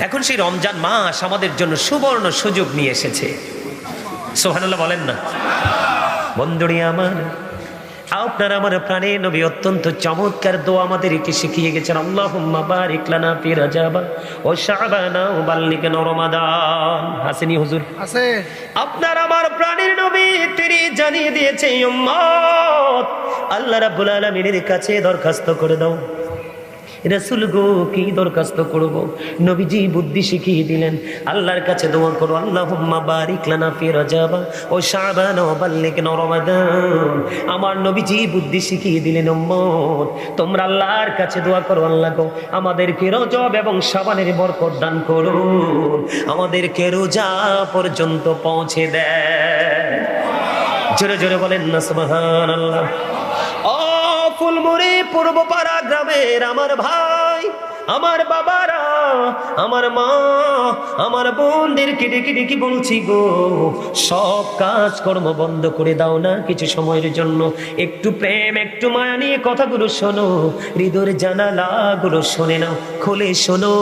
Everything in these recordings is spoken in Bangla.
এখন সেই রমজান মাস আমাদের জন্য সুবর্ণ সুযোগ নিয়ে এসেছে। সুবহানাল্লাহ বলেন না। বন্ধুরি আমার, আপনার আমার প্রাণের নবী অত্যন্ত চমৎকার দোয়া আমাদেরকে শিখিয়ে গেছেন। আল্লাহুম্মা বারিক লানা ফি রাজাবা ও শাবানা ও বাল্লিগনা রমাদান। হাসিনি হুজুর আছে। আপনার আমার প্রাণের নবী তিনি জানিয়ে দিয়েছে, উম্মত আল্লাহ রাব্বুল আলামিনের কাছে দরখাস্ত করে দাও। রাসূল গো, কি দরখাস্ত করব? নবীজি বুদ্ধি শিখিয়ে দিলেন, আল্লাহর কাছে দোয়া করো, আল্লাহুম্মা বারিক লানা ফি রাজাবা ও শাবান ও বাল্লিগনা রমাদান। আমার নবীজি বুদ্ধি শিখিয়ে দিলেন, উম্মত তোমরা আল্লাহর কাছে দোয়া করো, আল্লাহ গো আমাদেরকে রজব এবং শাবানের বরকত দান করো, আমাদেরকে রোজা পর্যন্ত পৌঁছে দেয়। জোরে জোরে বলেন না সুবহানাল্লাহ। ও ফুলমুড়ি পূর্বপাড়া গ্রামের আমার ভাই, আমার বাবারা, আমার মা, আমার বোনদেরকে ডেকে ডেকে বলছি গো, সব কাজ কর্ম বন্ধ করে দাও না কিছু সময়ের জন্য, একটু প্রেম একটু মায়া নিয়ে কথাগুলো শোনো, হৃদয়ের জানালাগুলো শোনে নাও, খুলে শোনো।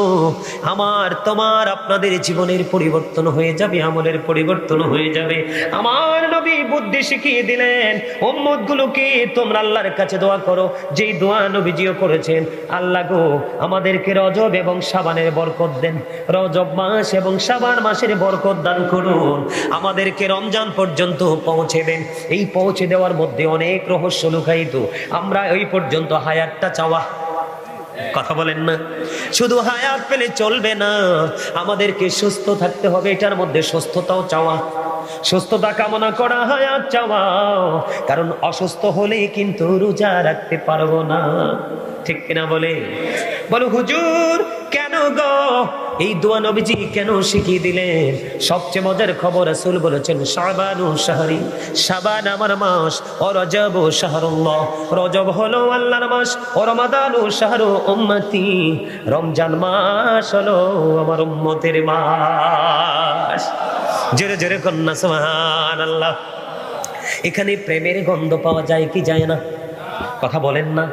আমার তোমার আপনাদের জীবনের পরিবর্তন হয়ে যাবে, আমলের পরিবর্তন হয়ে যাবে। আমার নবী বুদ্ধি শিখিয়ে দিলেন, উম্মতগুলোকে তোমরা আল্লাহর কাছে দোয়া করো, যেই দোয়া নবীজিও করেছেন, আল্লাহ গো আমাদেরকে রজব এবং শাবানের বরকত দেন, রজব মাস এবং শাবান মাসের বরকত দান করুন, আমাদেরকে রমজান পর্যন্ত পৌঁছে দেন। এই পৌঁছে দেওয়ার মধ্যে অনেক রহস্য লুকায়িত। আমরা ওই পর্যন্ত হায়াতটা চাওয়া, কথা বলেন না, শুধু হায়াত পেলে চলবে না, আমাদেরকে সুস্থ থাকতে হবে, এটার মধ্যে সুস্থতাও চাওয়া, সুস্থতা কামনা করা, হায়াত চাওয়া, কারণ অসুস্থ হলে কিন্তু রোজা রাখতে পারবো না, ঠিক কিনা বলে? বলো হুজুর কেন গো এই দোয়া নবীজি কেন শিখিয়ে দিলেন? সবচেয়ে মজার খবর, রাসূল বলেছেন শাবানু শাহরি, শাবান আমার মাস, ও রজব শাহরুল্লাহ, রজব হলো আল্লাহর মাস, ও রমাদানু শাহরু উম্মতি, রমজান মাস হলো আমার উম্মতের মাস। জোরে জোরে কন্যা সুবহানাল্লাহ। এখানে প্রেমের গন্ধ পাওয়া যায় কি যায় না? কথা বলেন না।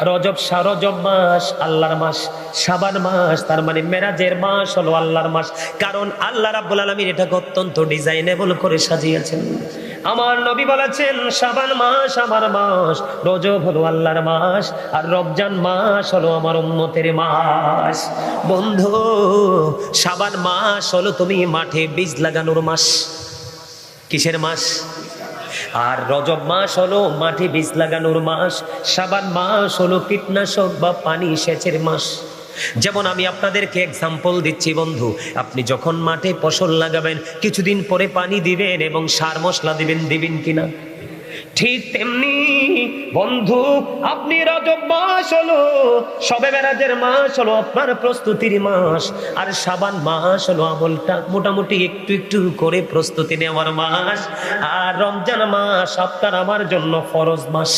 রজব মাস আল্লাহর মাস, শাবান মাস তার মানে মেরাজের মাস হলো আল্লাহর মাস, কারণ আল্লাহ রাব্বুল আলামিন এটাকে অত্যন্ত ডিজাইনেবল করে সাজিয়েছেন। আমার নবী বলেছেন শাবান মাস আমার মাস, রজব হলো আল্লাহর মাস, আর রমজান মাস হলো আমার উম্মতের মাস। বন্ধু, শাবান মাস হলো তুমি মাঠে বীজ লাগানোর মাস। কিসের মাস? আর রজব মাস হলো মাঠে বীজ লাগানোর মাস, শাবান মাস হলো কীটনাশক বা পানি সেচের মাস। যেমন আমি আপনাদেরকে এক্সাম্পল দিচ্ছি বন্ধু, আপনি যখন মাঠে ফসল লাগাবেন কিছুদিন পরে পানি দিবেন এবং সার মশলা দিবেন, দিবেন কিনা? ঠিক তেমনি বন্ধু, আপনি রজব মাস হলো শবে মেরাজের মাস, হলো আপনার প্রস্তুতির মাস, আর শাবান মাস হলো আমলটা মোটামুটি একটু একটু করে প্রস্তুতি নেওয়ার মাস, আর রমজান মাস আপনার আমার জন্য ফরজ মাস।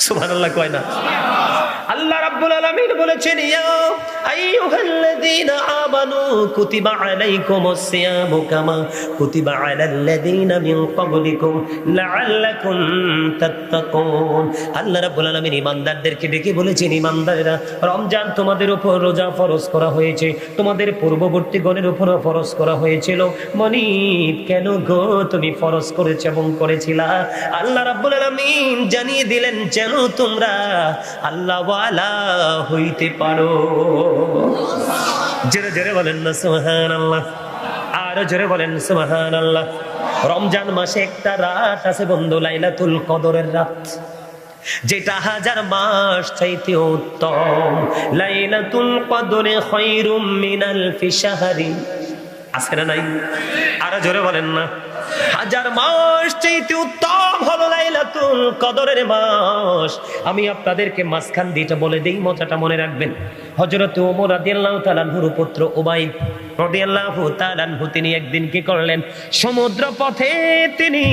সুবহানাল্লাহ কয় না? আল্লাহ রাব্বুল আলামিন বলেছেন, ইয়া আইয়ুহাল্লাযীনা আমানু কুতিবা আলাইকুমুস সিয়ামু কামা কুতিবা আলাল্লাযীনা মিন ক্বাবলিকুম লাআল্লাকুম তাত্তাকুন। আল্লাহ রাব্বুল আলামিন ঈমানদারদেরকে ডেকে বলেছেন, ঈমানদারেরা, রমজান তোমাদের উপর রোজা ফরজ করা হয়েছে, তোমাদের পূর্ববর্তী গণের উপর ফরজ করা হয়েছিল। মনিব কেন গো তুমি ফরজ করেছ এবং করেছিলা? আল্লাহ রাব্বুল আলামিন জানিয়ে দিলেন যেন তোমরা আল্লাহ ওয়ালা হইতে পারো। জোরে জোরে বলেন না সুবহানাল্লাহ, আরো জোরে বলেন সুবহানাল্লাহ। রমজান মাসে একটা রাত আছে বন্ধু, লাইলাতুল কদরের রাত, যেটা হাজার মাস চাইতে উত্তম। লাইলাতুল কদরে খায়রুম মিনাল শাহরি, আছে না নাই? আরো জোরে বলেন না। হাজার মাস চাইতে উত্তম হলো লাইলাতুল কদরের মাস। আমি আপনাদেরকে মাঝখান দিয়ে বলে দেই, মজাটা মনে রাখবেন। হযরত ওমর রাদিয়াল্লাহু তাআলা আনহুর পুত্র উবাইদ রাদিয়াল্লাহু তাআলা আনহু তিনি একদিন কি করলেন, সমুদ্র পথে তিনি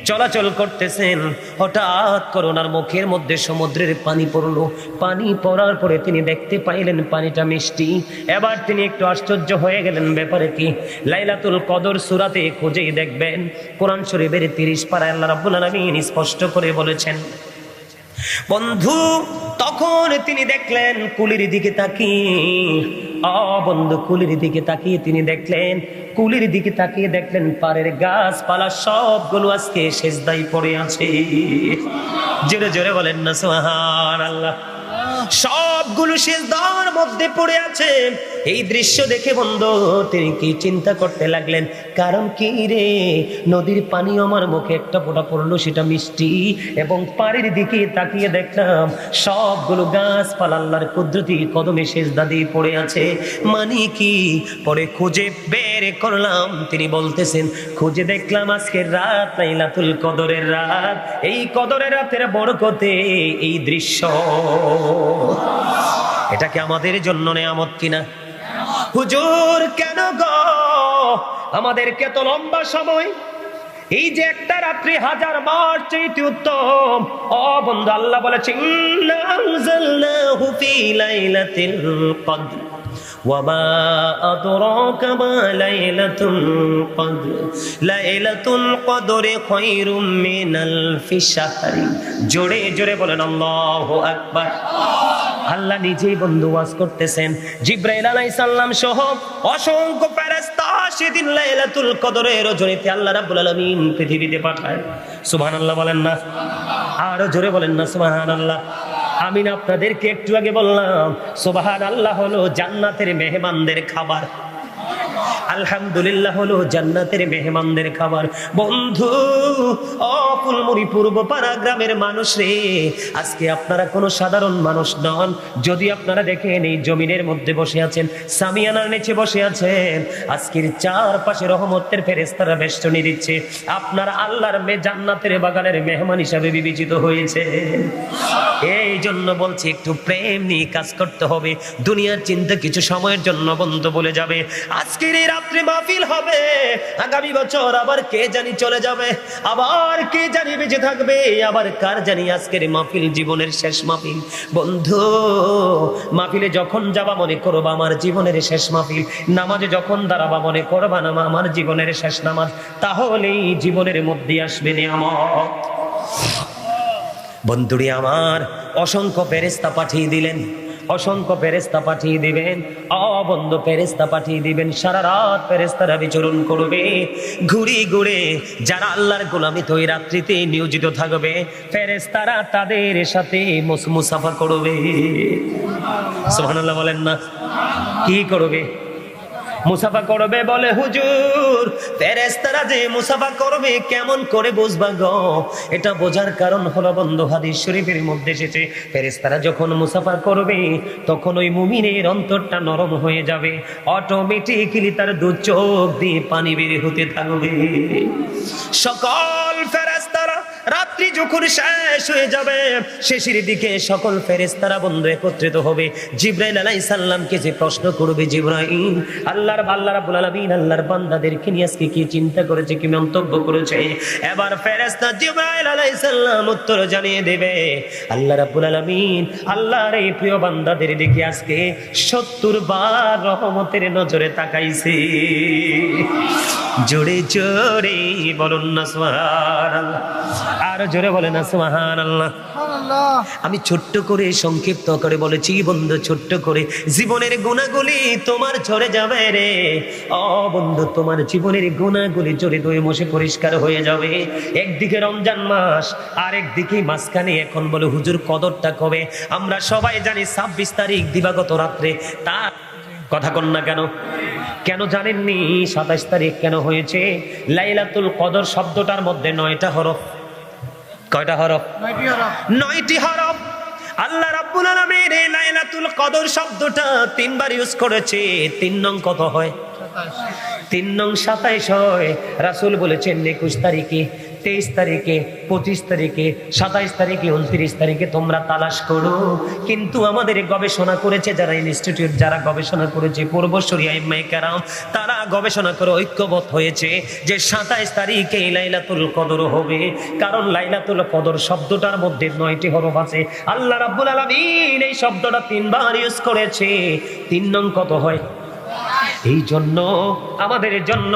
চলাচল করতেছেন, হঠাৎ করে ওনার মুখের মধ্যে সমুদ্রের পানি পড়লো। পানি পড়ার পরে তিনি দেখতে পাইলেন পানিটা মিষ্টি। এবার তিনি একটু আশ্চর্য হয়ে গেলেন, ব্যাপারে কি? লাইলাতুল কদর সূরাতে খুঁজেই দেখবেন, কোরআন শরীফের 30 পারায় আল্লাহ রাব্বুল আলামিন স্পষ্ট করে বলেছেন। বন্ধু, তখন তিনি দেখলেন কুলির দিকে তাকিয়ে বন্ধু কুলির দিকে তাকিয়ে তিনি দেখলেন, কুলির দিকে তাকিয়ে দেখলেন পাড়ের গাছপালা সবগুলো আজকে সেজদায় পড়ে আছে। জোরে জোরে বলেন না সুবহানাল্লাহ। সবগুলো সেজদার মধ্যে পড়ে আছে। এই দৃশ্য দেখে বন্ধু তিনি কি চিন্তা করতে লাগলেন, কারণ কি রে, নদীর পানি আমার মুখে একটা ফোঁটা পড়লো, সেটা মিষ্টি, এবং পাড়ের দিকে তাকিয়ে দেখলাম সবগুলো গাছপালা আল্লাহর কুদরতি কদমে সেজদা দিয়ে পড়ে আছে। মানে কি, পরে খুঁজে বের করলাম, তিনি বলতেছেন খুঁজে দেখলাম আজকের রাত লাইলাতুল কদরের রাত। এই কদরের রাতের বরকতে এই দৃশ্য, এটা কি আমাদের জন্য নেয়ামত কিনা? হুজুর কেন গো আমাদেরকে তো লম্বা সময়, এই যে একটা রাত্রি 1000 মাস চাইতে উত্তম। ও বন্ধু আল্লাহ বলেছেন ইন্না আনজালনাহু ফি লাইলাতিল কদর ওয়ামা আদরাকা মা লাইলাতুল কদর লাইলাতুল কদরে খায়রুম মিনাল ফি শাহরি। জোরে জোরে বলেন আল্লাহু আকবার। আল্লাহ নিজেই বন্ধু ওয়াজ করতেছেন, জিবরাইল আলাইহিস সালাম সহ অসংখ্য ফেরেশতা সেদিন লাইলাতুল কদরের রজনীতে আল্লাহ রাব্বুল আলামিন পৃথিবীতে পাঠায়। সুবহানাল্লাহ বলেন না, আরো জোরে বলেন না সুবহানাল্লাহ। আমি না আপনাদেরকে একটু আগে বললাম সুবহানাল্লাহ হলো জান্নাতের মেহমানদের খাবার, আলহামদুলিল্লাহ হলো জান্নাতের মেহমানদের খাবার। বন্ধু ও ফুলমুড়ি পূর্বপাড়া গ্রামের মানুষ রে, আজকে আপনারা কোনো সাধারণ মানুষ নন। যদি আপনারা দেখেন এই জমিনের মধ্যে বসে আছেন, সামিয়ানার নিচে বসে আছেন, আজকের চারপাশে রহমতের ফেরেশতারা বেষ্টনী দিচ্ছে, আপনারা আল্লাহর জান্নাতের বাগানের মেহমান হিসাবে বিবেচিত হয়েছে। এই জন্য বলছি একটু প্রেম নিয়ে কাজ করতে হবে। দুনিয়ার চিন্তা কিছু সময়ের জন্য বন্ধ বলে যাবে। আজকের এই রাত্রে মাহফিল হবে, আগামী বছর আবার কে জানি চলে যাবে, আবার কে জানি বেঁচে থাকবে, আবার কার জানি আজকের মাহফিল জীবনের শেষ মাহফিল। বন্ধু মাহফিলে যখন যাবা মনে করবা আমার জীবনের শেষ মাহফিল, নামাজে যখন দাঁড়াবা মনে করবা না আমার জীবনের শেষ নামাজ, তাহলেই জীবনের মধ্যে আসবে নিয়ামত। বন্ধুরি আমার অসংখ্য ফেরেশতা পাঠিয়ে দিলেন, অসংখ্য ফেরেশতা পাঠিয়ে দিবেন, বন্ধু ফেরেশতা পাঠিয়ে দিবেন। সারা রাত ফেরেশতারা বিচরণ করবে, ঘুরে ঘুরে যারা আল্লাহর গোলামিতে ওই রাত্রিতে নিয়োজিত থাকবে, ফেরেশতারা তাদের সাথে মুসাফা করবে। সুবহানাল্লাহ বলেন না, কি করবে? মুসাফা করবে। বলে হুজুর ফেরেশতারা যে মুসাফা করবে কেমন করে বুঝবা গো? এটা বোঝার কারণ হলো বন্ধু হাদিস শরীফের মধ্যে এসেছে, ফেরেশতারা যখন মুসাফা করবে তখন ওই মুমিনের অন্তরটা নরম হয়ে যাবে, অটোমেটিক্যালি তার দু চোখ দিয়ে পানি বের হতে থাকবে। সকল ফেরেশতারা রাত্রি যখন শেষ হয়ে যাবে, শেষের দিকে সকল ফেরেশতারা বন্ধু একত্রিত হবে। জিবরাইল আলাইহিস সালামকে যে প্রশ্ন করবে, জিবরাইল আল্লাহ রাব্বুল আলামিন আল্লাহর বান্দাদেরকে নিয়ে আজকে কি চিন্তা করেছে, কি মন্তব্য করেছে? এবার ফেরেশতা জিবরাইল আলাইহিস সালাম উত্তর জানিয়ে দেবে, আল্লাহ রাব্বুল আলামিন আল্লাহর এই প্রিয় বান্দাদের দিকে আজকে 70 বার রহমতের নজরে তাকাইছে। জোরে জোরে বলুন না সুবহানাল্লাহ, আর জোরে বলে না সুবহানাল্লাহ। আমি ছোট্ট করে সংক্ষিপ্ত করে বলেছি বন্ধু, ছোট্ট করে জীবনের গুণাগুলি তোমার ঝরে যাবে রে। বন্ধু তোমার জীবনের গুণাগুলি ঝরে ধুয়ে মুছে পরিষ্কার হয়ে যাবে। একদিকে রমজান মাস, আর একদিকে মাঝখানে এখন বলে হুজুর কদরটা কবে? আমরা সবাই জানি 26 তারিখ দিবাগত রাত্রে। তার কথা কন না কেন? কেন জানেননি 27 তারিখ কেন হয়েছে? লাইলাতুল কদর শব্দটার মধ্যে 9টা হরফ। কয়টা হরফ? 9টি হরফ। আল্লাহ রাব্বুল আলামিন এই লাইলাতুল কদর শব্দটা 3 বার ইউজ করেছে। 3 নং কত হয়? 3 নং 27 হয়। রাসূল বলেছেন 21 তারিখে, 23 তারিখে, 25 তারিখে, 27 তারিখে, 29 তারিখে তোমরা তালাশ করো। কিন্তু আমাদের গবেষণা করেছে যারা ইনস্টিটিউট, যারা গবেষণা করেছে পূর্বসূরি আইম্মায়ে কেরাম, তারা গবেষণা করে ঐক্যবদ্ধ হয়েছে যে 27 তারিখে লাইলাতুল কদর হবে। কারণ লাইলাতুল কদর শব্দটার মধ্যে 9টি হরফ আছে। আল্লাহ রাব্বুল আলামিন এই শব্দটা 3 বার ইউজ করেছে। 3 নং কত হয়? এই জন্য আমাদের জন্য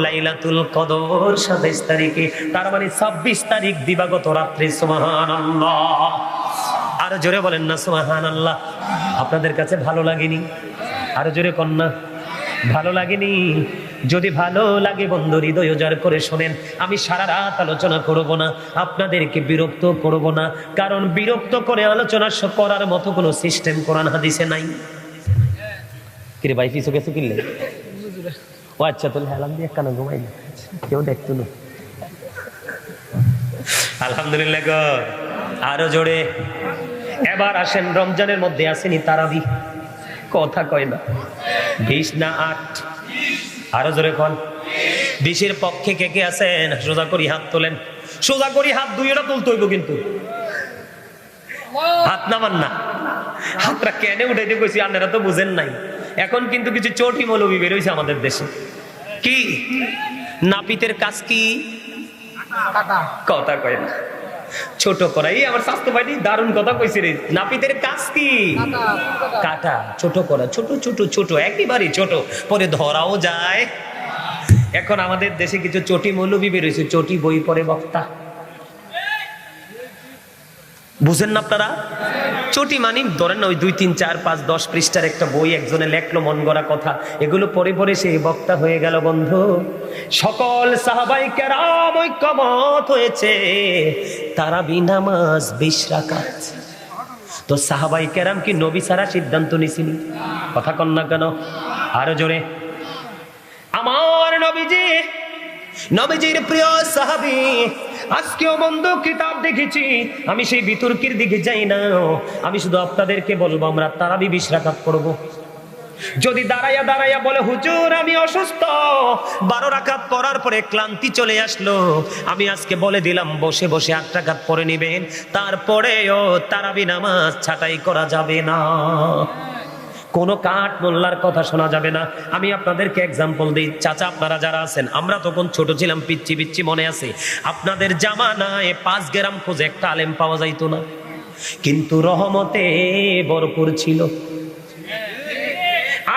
লাইলাতুল কদর 27 তারিখে, তার মানে 26 তারিখ দিবাগত রাত্রে। সুবহানাল্লাহ, আর জোরে বলেন না সুবহানাল্লাহ। আপনাদের কাছে ভালো লাগেনি? আরো জোরে কন্যা, ভালো লাগেনি? যদি ভালো লাগে বন্ধু হৃদয় উজাড় করে শোনেন, আমি সারা রাত আলোচনা করব না, আপনাদেরকে বিরক্ত করব না, কারণ বিরক্ত করে আলোচনা করার মতো কোনো সিস্টেম কোরআন হাদিসে নাই। কিরে ভাই পিছু গেছো কিনলে? ও আচ্ছা, তাহলে হেলাম দিয়ে কানা ঘুমাই না, কেউ দেখতো না। আলহামদুলিল্লাহ গো, আরো জোরে। এবার আসেন, রমজানের মধ্যে আসেনি তারাবি, কথা কয় না, 20 না 8? আরো জোরে কোন 20-এর পক্ষে কে কে আছেন? সোজা করি হাত তোলেন, সোজা করি হাত, দুইটা তুলতে হইব কিন্তু, হাত নামান না। হাতটা কেনে উঠাইতে কইছি, আপনারা তো বুঝেন নাই। এখন কিন্তু কিছু চটি মৌলবি বের হইছে আমাদের দেশে। কি নাপিতের কাজ? কি কথা কয় না, ছোট করা। এই আমার স্বাস্থ্য ভাইটি দারুণ কথা কইছে রে। নাপিতের কাজ কি? কাটা, ছোট করা, ছোট ছোট ছোট, একেবারে ছোট, পরে ধরাও যায়। এখন আমাদের দেশে কিছু চটি মৌলবি বেরোইছে, চটি বই পড়ে বক্তা। বুঝেন না আপনারা? চটি মানি ধরেন ওই 2, 3, 4, 5, 10 পৃষ্ঠার একটা বই একজনে লেখলো, মন গড়া কথা, এগুলো পড়ে পড়ে সে বক্তা হয়ে গেল। বন্ধু, সকল সাহাবায়ে কেরাম ঐক্যমত হয়েছে তারাবি নামাজ 20 রাকাত। তো সাহাবায়ে কেরাম কি নবী ছাড়া সিদ্ধান্ত নিছিলেন? কথা কন না কেন? আরো জোরে। আমার নবীজি, নবীজির প্রিয় সাহাবী, আজকেও বন্ধু কিতাব দেখেছি, আমি সেই বিতর্কের দিকে যাই না, আমি শুধু আপনাদেরকে বলবো আমরা তারাবি 20 রাকাত পড়ব। যদি দাঁড়াইয়া দাঁড়াইয়া বলে হুজুর আমি অসুস্থ, 12 রাকাত পড়ার পরে ক্লান্তি চলে আসলো, আমি আজকে বলে দিলাম বসে বসে 8 রাকাত পড়ে নিবেন, তারপরেও তারাবি নামাজ ছাঁটাই করা যাবে না, কোনো কাঠ মোল্লার কথা শোনা যাবে না। আমি আপনাদেরকে এক্সাম্পল দিই। চাচা আপনারা যারা আছেন, আমরা তখন ছোট ছিলাম, পিচ্ছি পিচ্ছি মনে আছে, আপনাদের জামানায় 5 গ্রাম খোঁজে একটা আলেম পাওয়া যাইতো না, কিন্তু রহমতে ভরপুর ছিল,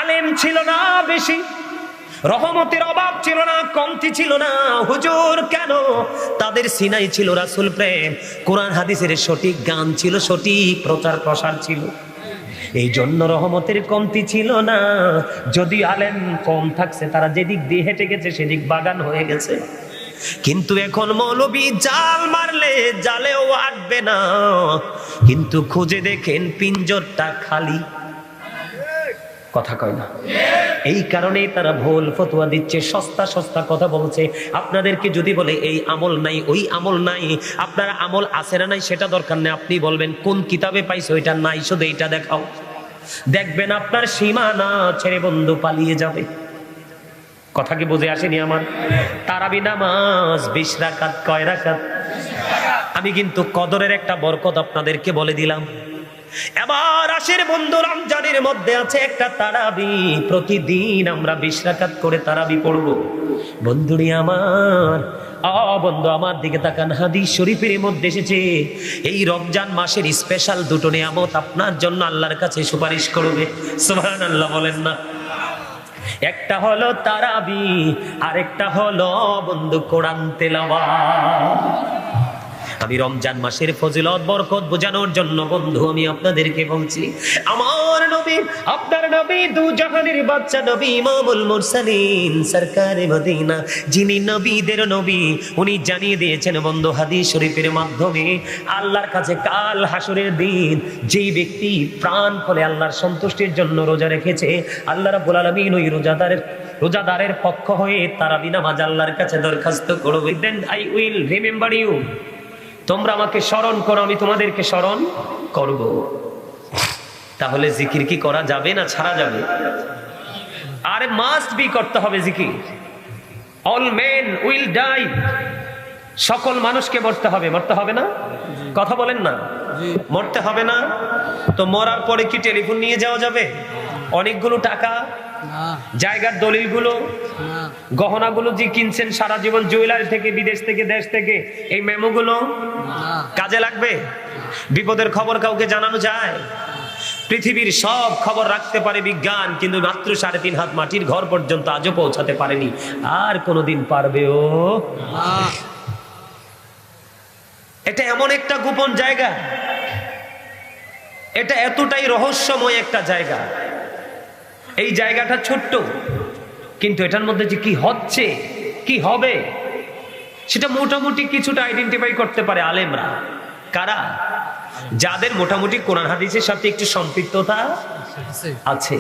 আলেম ছিল না বেশি, রহমতের অভাব ছিল না, কমতি ছিল না। হুজুর কেন? তাদের সিনাই ছিল রাসূল প্রেম, কোরআন হাদিসের সঠিক গান ছিল, সঠিক প্রচার প্রসার ছিল, এই জন্য রহমতের কমতি ছিল না। যদি আলেম কম থাকছে, তারা যেদিক দিয়ে হেঁটে গেছে সেদিক বাগান হয়ে গেছে। কিন্তু এখন মৌলবী জাল মারলে জালেও আটবে না, কিন্তু খুঁজে দেখেন পিঞ্জরটা খালি, কথা কয় না। এই কারণেই তারা ভুল ফতোয়া দিচ্ছে, সস্তা সস্তা কথা বলছে। আপনাদেরকে যদি বলে এই আমল নাই, ওই আমল নাই, আপনারা আমল আছে না নাই সেটা দরকার নেই, আপনি বলবেন কোন কিতাবে পাইছো এটা নাই, শুধু এইটা দেখাও, দেখবেন আপনার সীমানা ছেড়ে বন্ধু পালিয়ে যাবে। কথা কি বুঝে আসেনি আমার? তারাবি নামাজ 20 রাকাত, কয় রাকাত? আমি কিন্তু কদরের একটা বরকত আপনাদেরকে বলে দিলাম। এবার আসের বন্ধু, রমজানের মধ্যে আছে একটা তারাবি, প্রতিদিন আমরা 20 রাকাত করে তারাবি পড়ব। বন্ধুরি আমার, বন্ধু আমার দিকে তাকান, হাদিস শরীফের মধ্যে এসেছে এই রমজান মাসের স্পেশাল দুটো নিয়ামত আপনার জন্য আল্লাহর কাছে সুপারিশ করবে। সুবহানাল্লাহ বলেন না? একটা হলো তারাবি, আরেকটা হলো বন্ধু কোরআন তেলাওয়াত। আমি রমজান মাসের ফজিলত বরকত বোঝানোর জন্য বন্ধু আমি আপনাদেরকে বলছি, আমার নবী, আপনার নবী, দু জাহানের বাদশা নবী, ইমামুল মুরসালিন, সরকারে মদিনা, যিনি নবীদের নবী, উনি জানিয়ে দিয়েছেন বন্ধু হাদিস শরীফের মাধ্যমে, আল্লাহর কাছে কাল হাসরের দিন যেই ব্যক্তি প্রাণ খুলে আল্লাহর সন্তুষ্টির জন্য রোজা রেখেছে, আল্লাহ রাব্বুল আলামিন ওই রোজাদারের পক্ষ হয়ে তারাবি নামাজ আল্লাহর কাছে দরখাস্ত করবে। Then I will remember you, তোমরা আমাকে স্মরণ করো, আমি তোমাদেরকে স্মরণ করব। তাহলে জিকির কি করা যাবে না ছাড়া যাবে? আরে মাস্ট বি করতে হবে জিকির। অল মেন উইল ডাই, সকল মানুষকে মরতে হবে, মরতে হবে না? কথা বলেন না, মরতে হবে না? তো মরার পরে কি টেলিফোন নিয়ে যাওয়া যাবে? অনেকগুলো টাকা, জায়গার দলিলগুলো, গহনাগুলো যে কিনছেন সারা জীবন জুয়েলারি থেকে, বিদেশ থেকে, দেশ থেকে, এই মেমোগুলো কাজে লাগবে? বিপদের খবর কাউকে জানানো যায়? পৃথিবীর সব খবর রাখতে পারে বিজ্ঞান, কিন্তু মাত্র 3.5 হাত মাটির ঘর পর্যন্ত আজও পৌঁছাতে পারেনি, আর কোনোদিন পারবেও? এটা এমন একটা গোপন জায়গা, এটা এতটাই রহস্যময় একটা জায়গা, এই জায়গাটা ছোট্ট, কিন্তু এটার মধ্যে যে কি হচ্ছে কি হবে সেটা মোটামুটি কিছুটা আইডেন্টিফাই করতে পারে আলেমরা। কারা? যাদের মোটামুটি কোরআন হাদিসের সাথে একটু সম্পৃক্ততা আছে।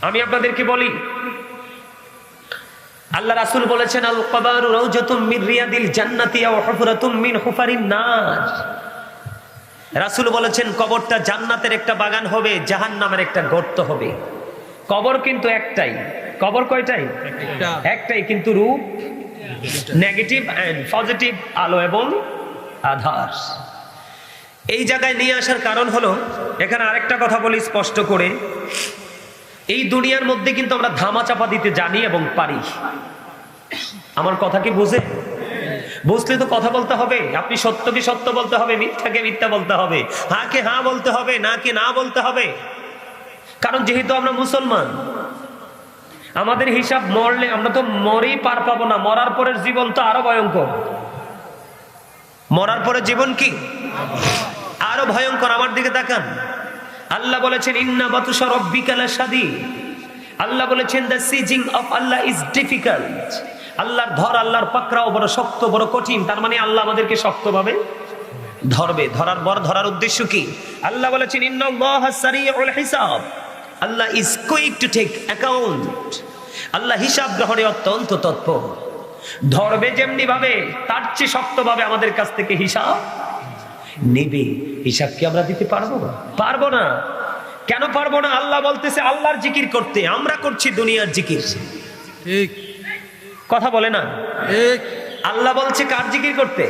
আমি আপনাদেরকে বলি, আল্লাহ রাসূল বলেছেন, আল কবরু রাউজাতুম মিন রিয়াদিল জান্নাতি আও হুফরাতুম মিন হুফারিন নার। রাসূল বলেছেন কবরটা জান্নাতের একটা বাগান হবে, জাহান্নামের একটা গর্ত হবে। কবর কিন্তু একটাই। কবর কয়টাই? একটাই, কিন্তু রূপ নেগেটিভ এন্ড পজিটিভ, আলো এবং আধার। এই জায়গায় নিয়ে আসার কারণ হলো, এখানে আরেকটা কথা বলি স্পষ্ট করে, এই দুনিয়ার মধ্যে কিন্তু আমরা ধামা চাপা দিতে জানি এবং পারি। আমার কথা কি বুঝে? বুঝলে তো কথা বলতে হবে। আপনি সত্যকে সত্য বলতে হবে, মিথ্যাকে মিথ্যা বলতে হবে, হাঁকে হাঁ বলতে হবে, নাকে না বলতে হবে। কারণ যেহেতু আমরা মুসলমান, আমাদের হিসাব মরলে আমরা তো মরেই পার পাবো না, মরার পরের জীবন তো আরো ভয়ঙ্কর। মরার পরের জীবন কি আরো ভয়ঙ্কর। আমার দিকে তাকান, আল্লাহ বলেছেন ইন্না বাতুশা রাব্বিকা লাশাদীদ। আল্লাহ বলেছেন the seizing of Allah is difficult. আল্লাহর ধর, আল্লাহর পাকড়াও বড় শক্ত, বড় কঠিন। তার মানে আল্লাহ আমাদেরকে শক্তভাবে ধরবে। ধরার পর ধরার উদ্দেশ্য কি? আল্লাহ বলেছেন ইন্নাল্লাহা সারিউল হিসাব। Allah is quick to take account. আল্লাহ হিসাব গ্রহণে অত্যন্ত তৎপর। ধরবে যেমনি ভাবে, তার চেয়ে শক্তভাবে আমাদের কাছ থেকে হিসাব নেবে। হিসাব কি আমরা দিতে পারবো? পারবো না। কেন পারবো না? আল্লাহ বলতেছে আল্লাহর জিকির করতে, আমরা করছি দুনিয়ার জিকির। ঠিক কথা বলে না? ঠিক। আল্লাহ বলছে কার জিকির করতে?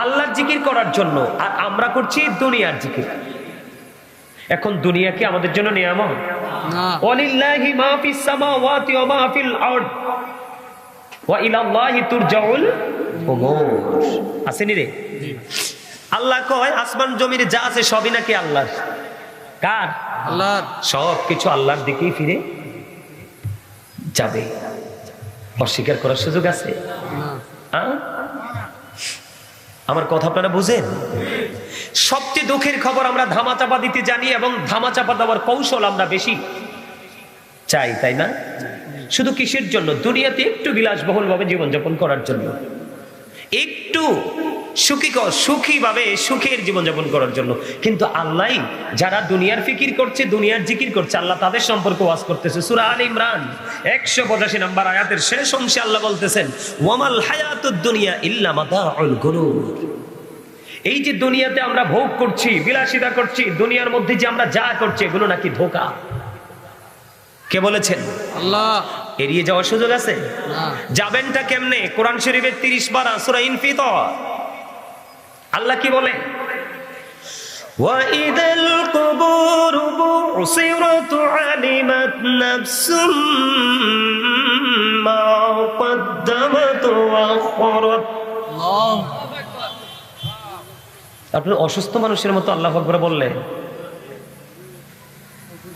আল্লাহর জিকির করার জন্য, আর আমরা করছি দুনিয়ার জিকির। এখন দুনিয়া কি আমাদের জন্য নিয়ামত? না। ওয়ালিল্লাহি মা ফিস সামাওয়াতি ওয়া মা ফিল আরদ ওয়া ইলাল্লাহি তুরজাউল উমুর। আসেনি রে? আল্লাহ কয় আসমান জমিনে যা আছে সবই নাকি আল্লাহর। কার? আল্লাহর। সব কিছু আল্লাহর দিকেই ফিরে যাবে। অস্বীকার করার সুযোগ আছে? আমার কথা আপনারা বুঝেন? সবচেয়ে দুঃখের খবর, আমরা ধামাচাপা দিতে জানি এবং ধামাচাপা দেওয়ার কৌশল আমরা বেশি চাই, তাই না? শুধু কিসের জন্য? দুনিয়াতে একটু বিলাসবহুল ভাবে জীবনযাপন করার জন্য, একটু সুখী ভাবে সুখের জীবনযাপন করার জন্য। কিন্তু আল্লাহ যারা দুনিয়ার ফিকির করছে, দুনিয়ার জিকির করছে, আল্লাহ তাদের সম্পর্কে ওয়াজ করতেছে। সূরা আলে ইমরান 185 নম্বর আয়াতের শেষ অংশে আল্লাহ বলতেছেন ওয়ামাল হায়াতুদ দুনিয়া ইল্লা মাতাউল গুরুর। এই যে দুনিয়াতে আমরা ভোগ করছি, বিলাসিতা করছি, দুনিয়ার মধ্যে যে আমরা যা করছি, এগুলো নাকি ধোঁকা। কে বলেছেন? আল্লাহ। এড়িয়ে যাওয়ার সুযোগ আছে? না। যাবেনটা কেমনে? কোরআন শরীফের 30 পারা সূরা ইনফিতর আল্লাহ কি বলে? ওয়াইদাল কুবুরু বুসিরাত আলিমাত নাফসুম মা কদ্দামাত ওয়া আখরাত। আল্লাহ। আপনি অসুস্থ মানুষের মতো আল্লাহু আকবার বললে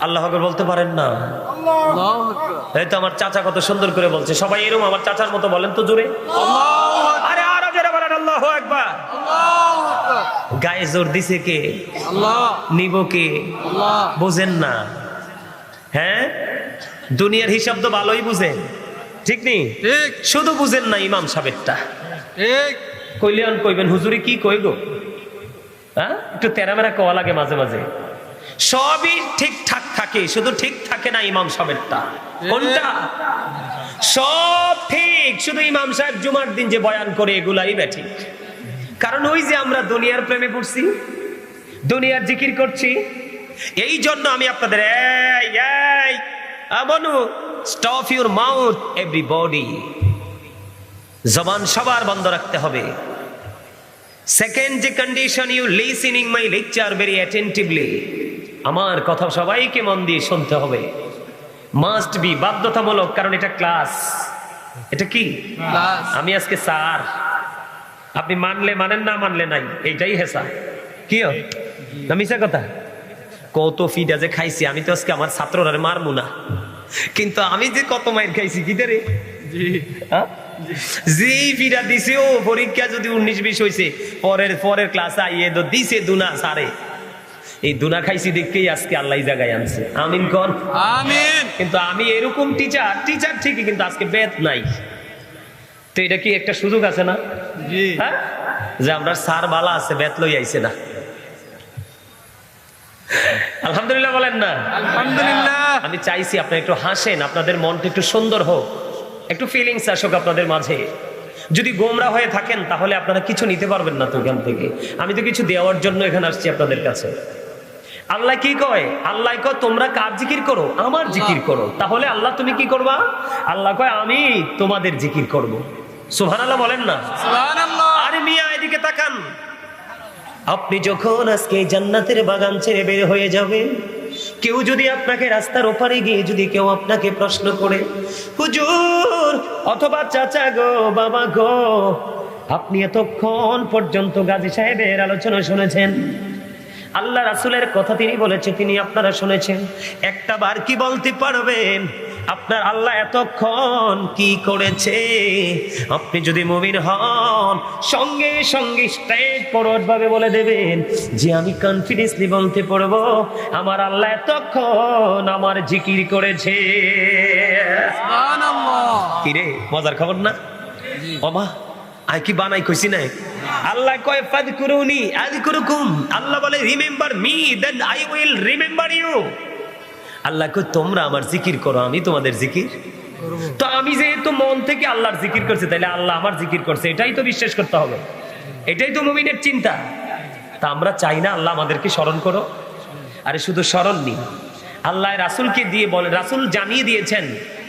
আল্লাহু আকবার বলতে পারেন না? আল্লাহু আকবার। এই তো আমার চাচা কত সুন্দর করে বলছে। সবাই এরকম আমার চাচার মতো বলেন তো জোরে। আরে আরো জোরে বলেন আল্লাহু আকবার। আল্লাহু আকবার। গায়ে জোর দিছে কে? আল্লাহ। নিব কে? আল্লাহ। বুঝেন না? হ্যাঁ, দুনিয়ার হিসাব তো ভালোই বুঝেন, ঠিক নেই? ঠিক শুধু বুঝেন না ইমাম সাহেবটা। ঠিক। কইলেন কইবেন হুজুরি কি কই গো? হ্যাঁ, একটু তেরামেরা কওয়া লাগে মাঝে মাঝে। সবই ঠিকঠাক থাকে, শুধু ঠিক থাকে না ইমাম সাহেবটা। কোনটা? সব ঠিক, শুধু ইমাম সাহেব জুমার দিন যে বয়ান করে এগুলাই ব্যাঠিক। কারণ ওই যে আমরা দুনিয়ার প্রেমে পড়ছি, দুনিয়ার জিকির করছি। এই জন্য আমি আপনাদের বনু স্টপ ইউর মাউথ এভরিবডি। জবান সবার বন্ধ রাখতে হবে। সেকেন্ড যে condition, you listening my lecture very attentively. আমার কথা সবাইকে মন দিয়ে শুনতে হবে। মাস্ট বি, বাধ্যতামূলক, কারণ এটা ক্লাস। এটা কি ক্লাস? আমি আজকে স্যার, আপনি মানলে মানেন, না মানলে নাই, এইটাই হেসা। কি না মিশা কথা? কত ফিডা যে খাইছি আমি, তো আজকে আমার ছাত্ররা মারমু না, কিন্তু আমি যে কত মাইর খাইছি কি রে। যেই ফিডা দিছে, ও পরীক্ষা যদি 19-20 হয়েছে, পরের ক্লাসে আইয়ে তো দিছে দুনা সারে। এই দুনা খাইছি দেখেই আজকে আল্লাহ এই জায়গায় আনছে, আমিন কোন। আমিন। কিন্তু আমি এরকম টিচার ঠিকই, কিন্তু আজকে বেত নাই। তো এটা কি একটা সুযোগ আছে না? জি। হ্যাঁ, যে আমরা সার বালা আছে, বেত লই আইছে না। আলহামদুলিল্লাহ বলেন না? আলহামদুলিল্লাহ। আমি চাইছি আপনারা একটু হাসেন, আপনাদের মনটা একটু সুন্দর হোক, একটু ফিলিংস আসুক আপনাদের মাঝে। যদি গোমরা হয়ে থাকেন তাহলে আপনারা কিছু নিতে পারবেন না তো এখান থেকে। আমি তো কিছু দেওয়ার জন্য এখানে আসছি আপনাদের কাছে। আল্লাহ কি কয়? আল্লাহ কয় তোমরা কার জিকির করো? আমার জিকির করো। তাহলে আল্লাহ তুমি কি করবা? আল্লাহ কয় আমি তোমাদের জিকির করব। সুবহানাল্লাহ বলেন না? সুবহানাল্লাহ। আরে মিয়া এদিকে তাকান। আপনি যখন আজকে জান্নাতের বাগান ছেড়ে বের হয়ে যাবেন, কেউ যদি আপনাকে রাস্তার ওপারে গিয়ে যদি কেউ আপনাকে প্রশ্ন করে, হুজুর অথবা চাচা গো, বাবা গো, আপনি এতক্ষণ পর্যন্ত গাজী সাহেবের আলোচনা শুনেছেন, আল্লাহ রাসূলের কথা তিনি বলেছে, তিনি আপনারা শুনেছেন, একটা বার কি বলতে পারবেন আপনার আল্লাহ এতক্ষণ কি করেছে? আপনি যদি মুমিন হন সঙ্গে সঙ্গে স্ট্রেট ফরওয়ার্ড ভাবে বলে দেবেন যে আমি কনফিডেন্সলি বলতে পারবো আমার আল্লাহ এতক্ষণ আমার জিকির করেছে। সুবহানাল্লাহ। কি রে, মজার খবর না? জি। ওমা আই কি বানাই কইছি না? আল্লাহ কয় ফাযকুরুনি আযকুরুকুম। আল্লাহ বলে remember me then I will remember you. আল্লাহ কয় তোমরা আমার জিকির করো, আমি তোমাদের জিকির করব। তো আমি যেহেতু মন থেকে আল্লাহর জিকির করছি, তাহলে আল্লাহ আমার জিকির করছে, এটাই তো বিশ্বাস করতে হবে, এটাই তো মুমিনের চিন্তা। তা আমরা চাই না আল্লাহ আমাদেরকে স্মরণ করো? আরে শুধু স্মরণ নেই, আল্লাহ রাসূলকে দিয়ে বলে, রাসূল জানিয়ে দিয়েছেন।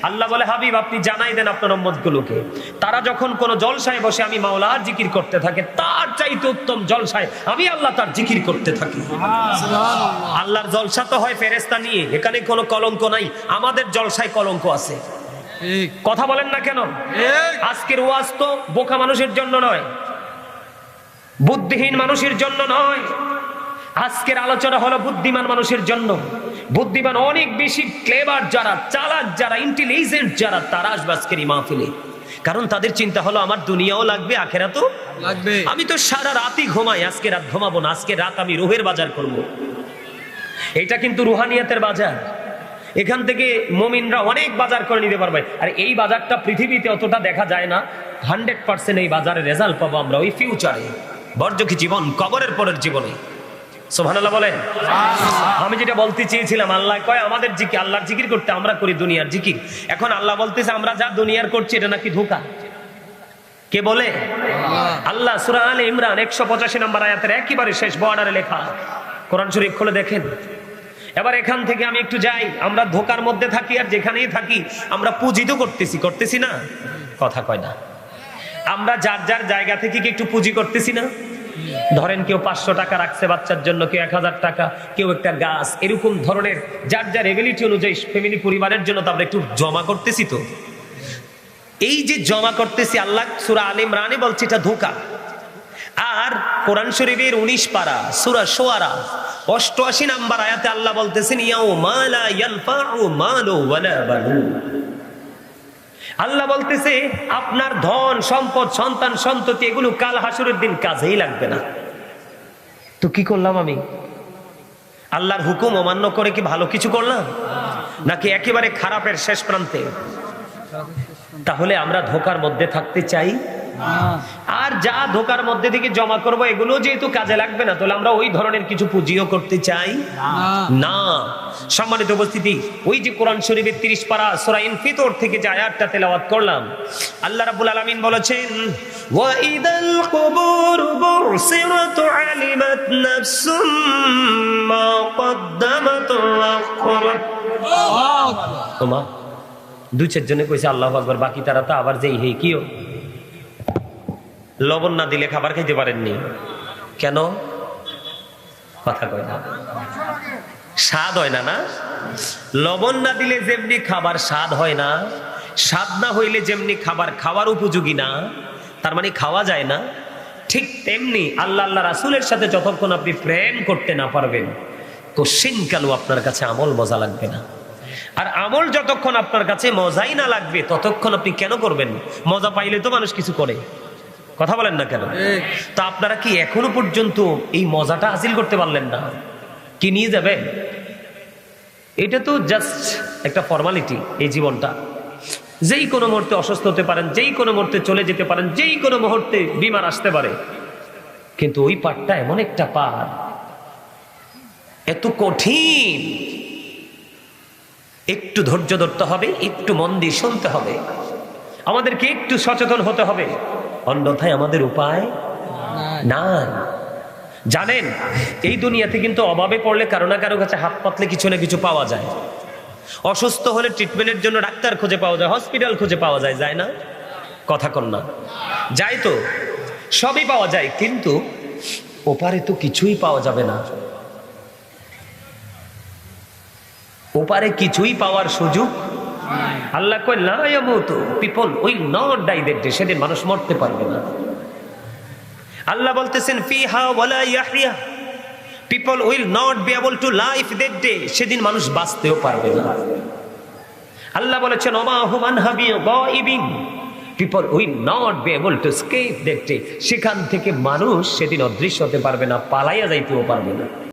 আল্লাহ বলে হাবিব আপনি জানাই দেন আপনার উম্মতগুলোকে, তারা যখন কোন জলসায় বসে আমি মাওলার জিকির করতে থাকে, তার চাইতে উত্তম জলসায় আমি আল্লাহ তার জিকির করতে থাকি। সুবহানাল্লাহ। আল্লাহর জলসা তো হয় ফেরেশতা নিয়ে, এখানে কোনো কলঙ্ক নাই। আমাদের জলসায় কলঙ্ক আছে। ঠিক। কথা বলেন না কেন? ঠিক। আজকের ওয়াজ তো বোকা মানুষের জন্য নয়, বুদ্ধিহীন মানুষের জন্য নয়। আজকের আলোচনা হলো বুদ্ধিমান মানুষের জন্য। বুদ্ধিমান অনেক বেশি ক্লেভার যারা, চালাক যারা, ইন্টেলিজেন্ট যারা, তারা আসবে আজকের এই মাহফিলে। কারণ তাদের চিন্তা হলো আমার দুনিয়াও লাগবে, আখেরাতও লাগবে। আমি তো সারা রাতই ঘুমাই, আজকে রাত ঘুমাবো না, আজকে রাত আমি রুহের বাজার করব। এটা কিন্তু রুহানিয়াতের বাজার। এখান থেকে মুমিনরা অনেক বাজার করে নিতে পারবে। আর এই বাজারটা পৃথিবীতে অতটা দেখা যায় না। 100% এই বাজারে রেজাল্ট পাবো আমরা ওই ফিউচারে, বর্জকি জীবন, কবরের পরের জীবনে। সুবহানাল্লাহ বলেন। আমি যেটা বলতে চেয়েছিলাম, আল্লাহ কয় আমাদের জিকির, আল্লাহর জিকির করতে আমরা করি দুনিয়ার জিকির। এখন আল্লাহ বলতেছে আমরা যা দুনিয়ার করছি এটা নাকি ধোঁকা। কে বলে? আল্লাহ। সূরা আলে ইমরান 185 নম্বর আয়াতের একেবারে শেষ বর্ডারে লেখা, কোরআন শরীফ খুলে দেখেন। এবার এখান থেকে আমি একটু যাই, আমরা ধোকার মধ্যে থাকি, আর যেখানেই থাকি আমরা পুঁজি তো করতেছি না? কথা কয় না। আমরা যার যার জায়গা থেকে কি একটু পুঁজি করতেছি না? ধরেন কেউ 500 টাকা রাখছে বাচ্চার জন্য, কেউ 1000 টাকা, কেউ একটা গাছ, এরকম ধরনের যার যার এবিলিটি অনুযায়ী ফ্যামিলি পরিবারের জন্য তো আমরা একটু জমা করতেছি। তো এই যে জমা করতেছি, আল্লাহ সূরা আলে ইমরানে বলছে এটা ধোঁকা। আর কোরআন শরীফের 19 পারা সূরা শুআরা 88 নম্বর আয়াতে আল্লাহ বলতেছেন ইয়াউমা লা ইয়ানফাউ মালু ওয়ালা বানুন। আল্লাহ বলতেছে আপনার ধন সম্পদ, সন্তান সন্ততি, এগুলো কাল হাসরের দিন কাজেই লাগবে না। তো কি করলাম আমি? আল্লাহর হুকুম অমান্য করে কি ভালো কিছু করলাম, নাকি একেবারে খারাপের শেষ প্রান্তে? তাহলে আমরা ধোকার মধ্যে থাকতে চাই। আর যা ধোকার মধ্যে থেকে জমা করব এগুলো যেহেতু কাজে লাগবে না, তাহলে আমরা ওই ধরনের কিছু পুঁজিও করতে চাই না। সম্মানিত উপস্থিতি, ওই যে কোরআন শরীফের 30 পারা সূরা ইনফিতর থেকে যে আয়াতটা তেলাওয়াত করলাম, আল্লাহ রাব্বুল আলামিন বলেছেন ওয়া ইদাল কুবুর বুসিরাত আলিমাত নাফসুম মা কদ্দামাত ওয়া আখরাত। ওমা 2-4 জনে কইছে আল্লাহু আকবার, বাকি তারা তো আবার যেই হে কিও লবণ না দিলে খাবার খাইতে পারেননি কেন? কথা কয় না, স্বাদ হয় না। না, লবণ না দিলে যেমনি খাবার স্বাদ হয় না, স্বাদ না হইলে যেমনি খাবার খাওয়ার উপযোগী না, তার মানে খাওয়া যায় না, ঠিক তেমনি আল্লাহ আল্লাহ রাসূলের সাথে যতক্ষণ আপনি প্রেম করতে না পারবেন, কোশ্চিনকালও আপনার কাছে আমল মজা লাগবে না। আর আমল যতক্ষণ আপনার কাছে মজাই না লাগবে ততক্ষণ আপনি কেন করবেন? মজা পাইলে তো মানুষ কিছু করে। কথা বলেন না কেন? তা আপনারা কি এখনো পর্যন্ত এই মজাটা হাসিল করতে পারলেন না? কি নিয়ে যাবেন? এটা তো জাস্ট একটা ফর্মালিটি। এই জীবনটা যেই কোনো মুহূর্তে অসুস্থ হতে পারেন, যেই কোনো মুহূর্তে চলে যেতে পারেন, যেই কোনো মুহূর্তে বিমার আসতে পারে। কিন্তু ওই পাঠটা এমন একটা পাঠ, এত কঠিন, একটু ধৈর্য ধরতে হবে, একটু মন দিয়ে শুনতে হবে, আমাদেরকে একটু সচেতন হতে হবে, অন্যথায় আমাদের উপায় না। জানেন, এই দুনিয়াতে কিন্তু অভাবে পড়লে কারো না কারো কাছে হাত পাতলে কিছু না কিছু পাওয়া যায়। অসুস্থ হলে ট্রিটমেন্টের জন্য ডাক্তার খুঁজে পাওয়া যায়, হসপিটাল খুঁজে পাওয়া যায়, যায় না? কথা কন না? যায় তো, সবই পাওয়া যায়, কিন্তু ওপারে তো কিছুই পাওয়া যাবে না। ওপারে কিছুই পাওয়ার সুযোগ আল্লাহ কয় লা ইয়ামুতু, people will not die that day, সেদিন মানুষ মরতে পারবে না। আল্লাহ বলতেছেন ফিহা ওয়ালা ইয়াহইয়া, people will not be able to live that day, সেদিন মানুষ বাঁচতেও পারবে না। আল্লাহ বলেছেন ওমা হুম আনহা বিগাইবিন, people will not be able to escape that day, সেখান থেকে মানুষ সেদিন অদৃশ্য হতে পারবে না, পালাইয়া যাইতেও পারবে না।